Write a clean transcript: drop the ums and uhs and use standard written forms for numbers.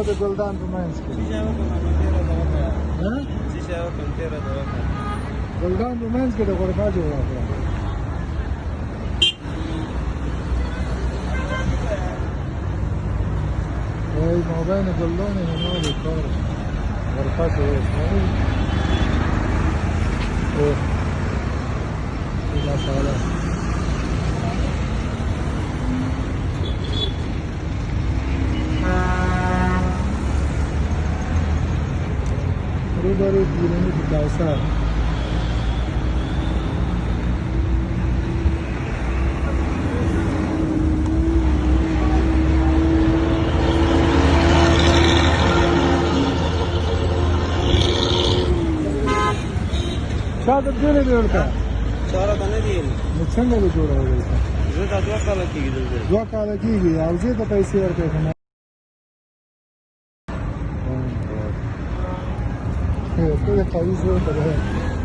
د ګلدان په منځ کې ګلدان په منځ کې د غرفه جوړه کړه وای ما بین ګلدان و مال کار غرفه شوی اوه ماشاءالله روبرو دیرونی که کوثر شاید دونه بیول که چهارا تا ندیل نو څنګه به جوړولی زه دا 2 کاله کېږي دلته 2 کاله کېږي او زه ته پیسې ورکوې که نه ته د قوي زور ته ده